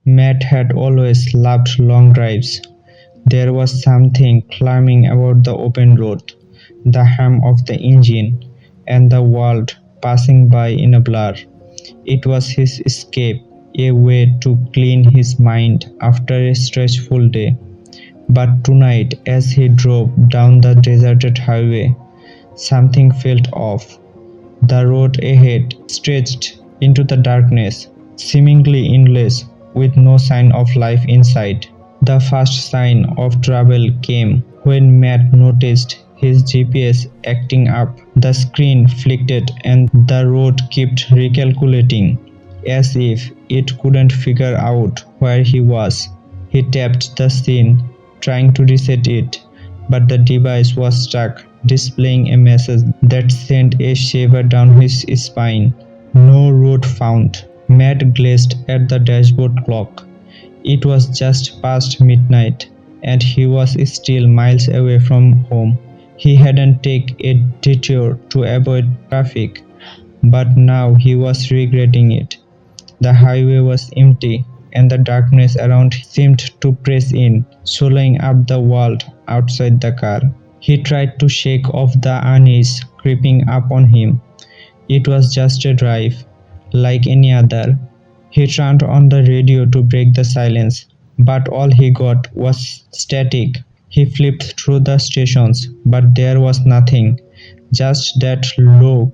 Matt had always loved long drives. There was something calming about the open road, the hum of the engine, and the world passing by in a blur. It was his escape, a way to clean his mind after a stressful day. But tonight, as he drove down the deserted highway, something felt off. The road ahead stretched into the darkness, seemingly endless, with no sign of life inside. The first sign of trouble came when Matt noticed his GPS acting up. The screen flicked and the road kept recalculating, as if it couldn't figure out where he was. He tapped the scene, trying to reset it, but the device was stuck, displaying a message that sent a shiver down his spine. No road found. Matt glanced at the dashboard clock. It was just past midnight, and he was still miles away from home. He hadn't taken a detour to avoid traffic, but now he was regretting it. The highway was empty, and the darkness around seemed to press in, swallowing up the world outside the car. He tried to shake off the unease creeping up on him. It was just a drive, like any other. He turned on the radio to break the silence, but all he got was static. He flipped through the stations, but there was nothing, just that low,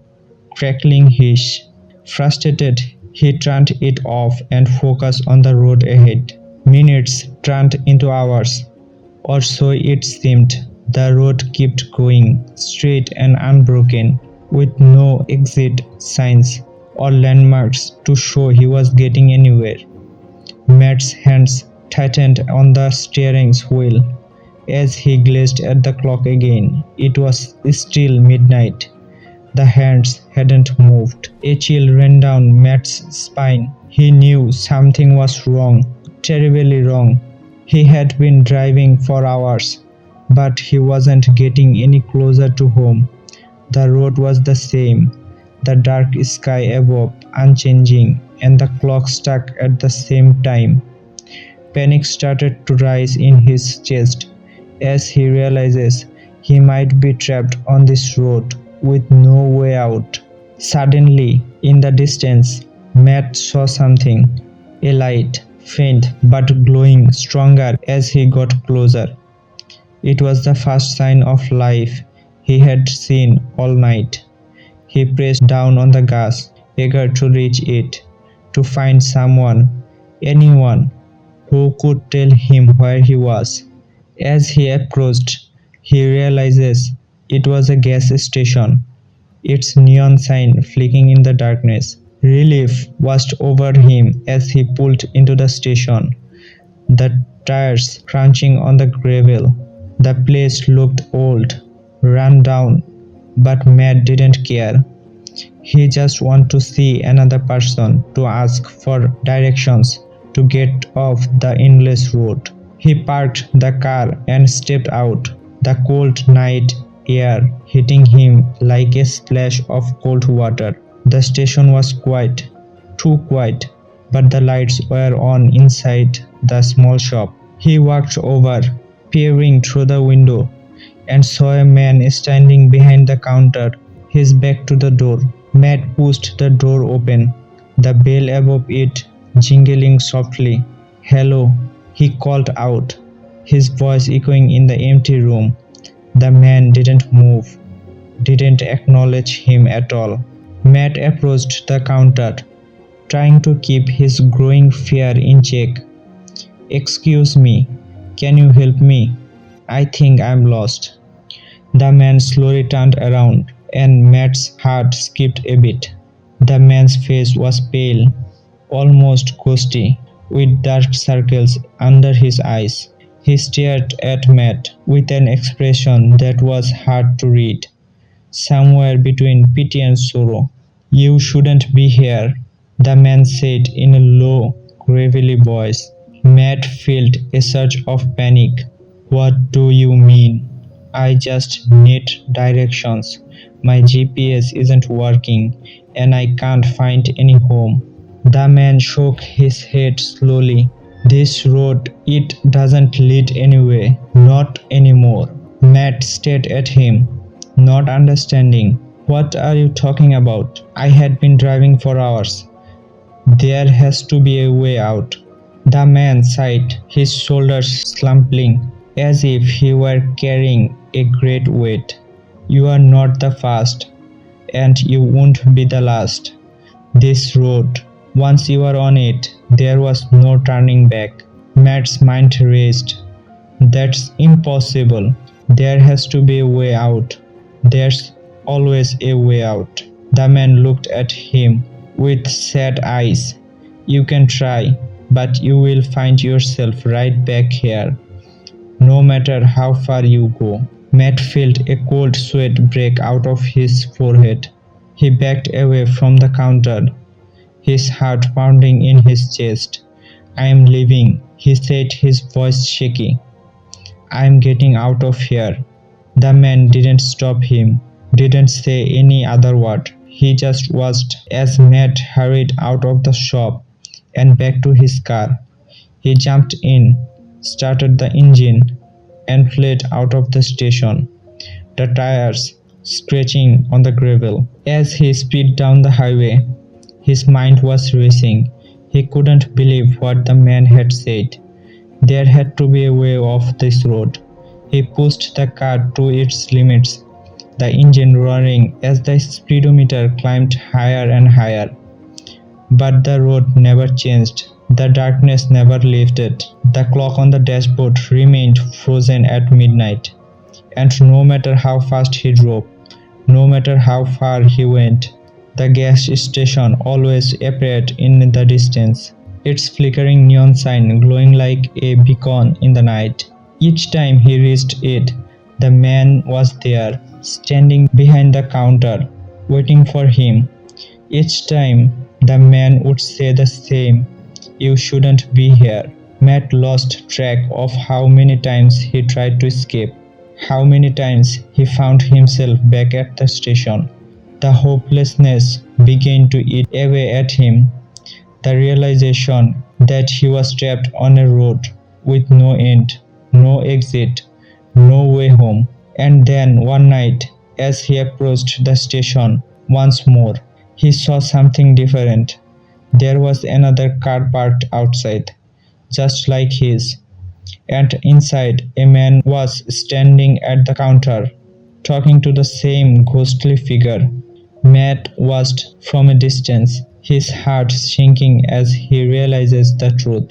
crackling hiss. Frustrated, he turned it off and focused on the road ahead. Minutes turned into hours, or so it seemed. The road kept going, straight and unbroken, with no exit signs or landmarks to show he was getting anywhere. Matt's hands tightened on the steering wheel as he glanced at the clock again. It was still midnight. The hands hadn't moved. A chill ran down Matt's spine. He knew something was wrong, terribly wrong. He had been driving for hours, but he wasn't getting any closer to home. The road was the same, the dark sky above unchanging, and the clock stuck at the same time. Panic started to rise in his chest as he realizes he might be trapped on this road with no way out. Suddenly, in the distance, Matt saw something, a light, faint but glowing stronger as he got closer. It was the first sign of life he had seen all night. He pressed down on the gas, eager to reach it, to find someone, anyone, who could tell him where he was. As he approached, he realizes it was a gas station, its neon sign flicking in the darkness. Relief washed over him as he pulled into the station, the tires crunching on the gravel. The place looked old, run down, but Matt didn't care. He just wanted to see another person, to ask for directions, to get off the endless road. He parked the car and stepped out, the cold night air hitting him like a splash of cold water. The station was quiet, too quiet, but the lights were on inside the small shop. He walked over, peering through the window, and saw a man standing behind the counter, his back to the door. Matt pushed the door open, the bell above it jingling softly. "Hello," he called out, his voice echoing in the empty room. The man didn't move, didn't acknowledge him at all. Matt approached the counter, trying to keep his growing fear in check. "Excuse me, can you help me? I think I'm lost." The man slowly turned around, and Matt's heart skipped a beat. The man's face was pale, almost ghostly, with dark circles under his eyes. He stared at Matt with an expression that was hard to read, somewhere between pity and sorrow. "You shouldn't be here," the man said in a low, gravelly voice. Matt felt a surge of panic. "What do you mean? I just need directions. My GPS isn't working, and I can't find any home." The man shook his head slowly, This road, it doesn't lead anywhere, not anymore. Matt stared at him, not understanding. What are you talking about? I had been driving for hours. There has to be a way out. The man sighed, his shoulders slumping, as if he were carrying a great weight. You are not the first, and you won't be the last. This road, once you are on it, there was no turning back. Matt's mind raced. That's impossible. There has to be a way out. There's always a way out. The man looked at him with sad eyes. You can try, but you will find yourself right back here, no matter how far you go. Matt felt a cold sweat break out of his forehead. He backed away from the counter, his heart pounding in his chest. I am leaving, he said, his voice shaky. I am getting out of here. The man didn't stop him, didn't say any other word. He just watched as Matt hurried out of the shop and back to his car. He jumped in, started the engine, and fled out of the station, the tires scratching on the gravel. As he sped down the highway, his mind was racing. He couldn't believe what the man had said. There had to be a way off this road. He pushed the car to its limits, the engine roaring as the speedometer climbed higher and higher. But the road never changed. The darkness never lifted. The clock on the dashboard remained frozen at midnight. And no matter how fast he drove, no matter how far he went, the gas station always appeared in the distance, its flickering neon sign glowing like a beacon in the night. Each time he reached it, the man was there, standing behind the counter, waiting for him. Each time, the man would say the same, "You shouldn't be here." Matt lost track of how many times he tried to escape, how many times he found himself back at the station. The hopelessness began to eat away at him, the realization that he was trapped on a road with no end, no exit, no way home. And then one night, as he approached the station once more, he saw something different. There was another car parked outside, just like his, and inside a man was standing at the counter, talking to the same ghostly figure. Matt watched from a distance, his heart sinking as he realizes the truth.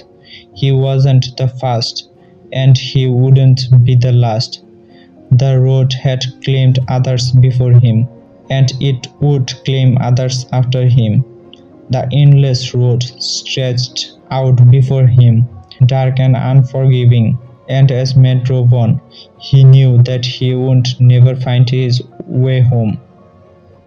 He wasn't the first, and he wouldn't be the last. The road had claimed others before him, and it would claim others after him. The endless road stretched out before him, dark and unforgiving, and as Matt drove on, he knew that he would never find his way home.